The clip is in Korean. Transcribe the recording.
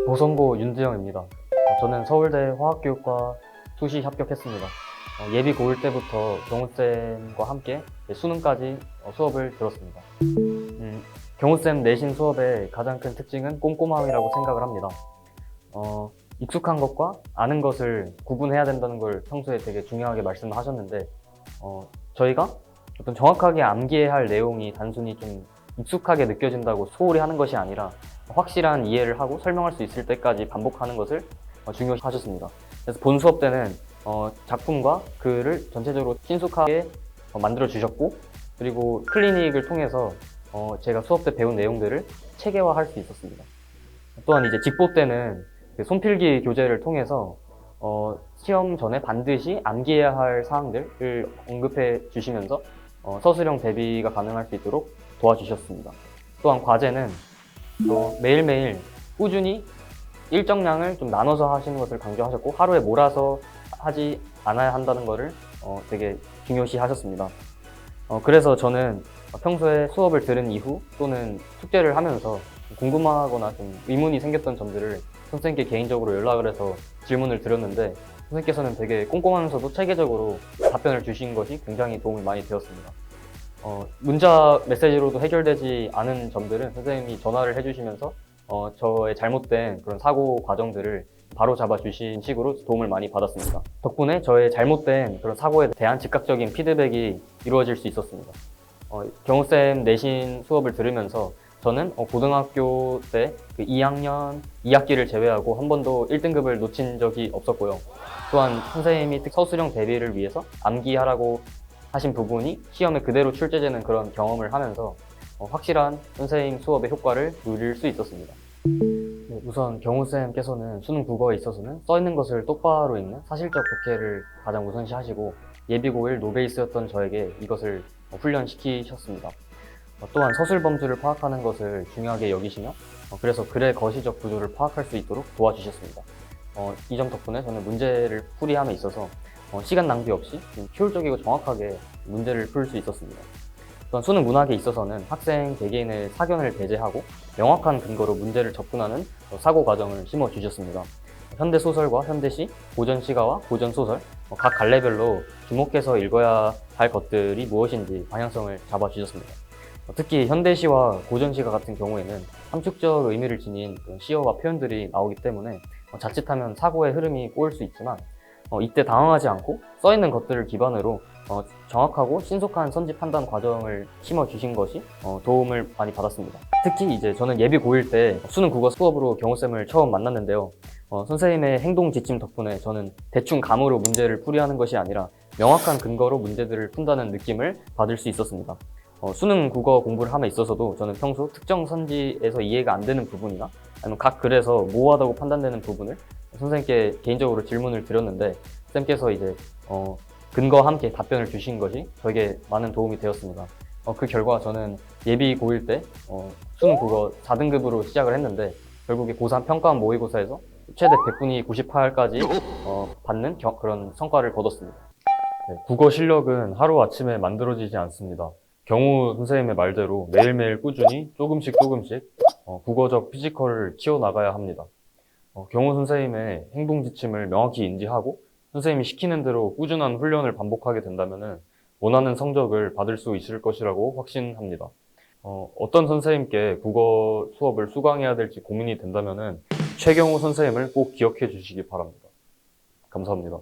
보성고 윤지영입니다. 저는 서울대 화학교육과 수시 합격했습니다. 예비 고1 때부터 경우쌤과 함께 수능까지 수업을 들었습니다. 경우쌤 내신 수업의 가장 큰 특징은 꼼꼼함이라고 생각을 합니다. 익숙한 것과 아는 것을 구분해야 된다는 걸 평소에 되게 중요하게 말씀을 하셨는데, 저희가 어떤 정확하게 암기해야 할 내용이 단순히 좀 익숙하게 느껴진다고 소홀히 하는 것이 아니라 확실한 이해를 하고 설명할 수 있을 때까지 반복하는 것을 중요시 하셨습니다. 그래서 본 수업 때는 작품과 글을 전체적으로 친숙하게 만들어 주셨고, 그리고 클리닉을 통해서 제가 수업 때 배운 내용들을 체계화할 수 있었습니다. 또한 이제 직보 때는 그 손필기 교재를 통해서 시험 전에 반드시 암기해야 할 사항들을 언급해 주시면서 서술형 대비가 가능할 수 있도록 도와주셨습니다. 또한 과제는 매일매일 꾸준히 일정량을 좀 나눠서 하시는 것을 강조하셨고, 하루에 몰아서 하지 않아야 한다는 것을 되게 중요시 하셨습니다. 그래서 저는 평소에 수업을 들은 이후 또는 숙제를 하면서 궁금하거나 좀 의문이 생겼던 점들을 선생님께 개인적으로 연락을 해서 질문을 드렸는데, 선생님께서는 되게 꼼꼼하면서도 체계적으로 답변을 주신 것이 굉장히 도움이 많이 되었습니다. 문자 메시지로도 해결되지 않은 점들은 선생님이 전화를 해주시면서 저의 잘못된 그런 사고 과정들을 바로 잡아 주신 식으로 도움을 많이 받았습니다. 덕분에 저의 잘못된 그런 사고에 대한 즉각적인 피드백이 이루어질 수 있었습니다. 경우쌤 내신 수업을 들으면서 저는 고등학교 때 그 2학년 2학기를 제외하고 한 번도 1등급을 놓친 적이 없었고요. 또한 선생님이 서술형 대비를 위해서 암기하라고 하신 부분이 시험에 그대로 출제되는 그런 경험을 하면서 확실한 선생님 수업의 효과를 누릴 수 있었습니다. 네, 우선 경우쌤께서는 수능 국어에 있어서는 써있는 것을 똑바로 읽는 사실적 독해를 가장 우선시 하시고, 예비고1 노베이스였던 저에게 이것을 훈련시키셨습니다. 또한 서술 범주를 파악하는 것을 중요하게 여기시며, 그래서 글의 거시적 구조를 파악할 수 있도록 도와주셨습니다. 이 점 덕분에 저는 문제를 풀이함에 있어서 시간 낭비 없이 효율적이고 정확하게 문제를 풀 수 있었습니다. 또한 수능 문학에 있어서는 학생 개개인의 사견을 배제하고 명확한 근거로 문제를 접근하는 사고 과정을 심어주셨습니다. 현대소설과 현대시, 고전시가와 고전소설, 각 갈래별로 주목해서 읽어야 할 것들이 무엇인지 방향성을 잡아주셨습니다. 특히 현대시와 고전시가 같은 경우에는 함축적 의미를 지닌 시어와 표현들이 나오기 때문에 자칫하면 사고의 흐름이 꼬일 수 있지만, 이때 당황하지 않고 써있는 것들을 기반으로 정확하고 신속한 선지 판단 과정을 심어주신 것이 도움을 많이 받았습니다. 특히 이제 저는 예비 고1 때 수능 국어 수업으로 경우쌤을 처음 만났는데요. 선생님의 행동 지침 덕분에 저는 대충 감으로 문제를 풀이하는 것이 아니라 명확한 근거로 문제들을 푼다는 느낌을 받을 수 있었습니다. 수능 국어 공부를 함에 있어서도 저는 평소 특정 선지에서 이해가 안 되는 부분이나 아니면 각 글에서 모호하다고 판단되는 부분을 선생님께 개인적으로 질문을 드렸는데, 쌤께서 이제 근거와 함께 답변을 주신 것이 저에게 많은 도움이 되었습니다. 그 결과 저는 예비 고1 때 수능 국어 4등급으로 시작을 했는데, 결국에 고3 평가원 모의고사에서 최대 100분위 98까지 받는 그런 성과를 거뒀습니다. 네, 국어 실력은 하루아침에 만들어지지 않습니다. 경우 선생님의 말대로 매일매일 꾸준히 조금씩 국어적 피지컬을 키워나가야 합니다. 경우 선생님의 행동 지침을 명확히 인지하고 선생님이 시키는 대로 꾸준한 훈련을 반복하게 된다면 원하는 성적을 받을 수 있을 것이라고 확신합니다. 어떤 선생님께 국어 수업을 수강해야 될지 고민이 된다면 최경우 선생님을 꼭 기억해 주시기 바랍니다. 감사합니다.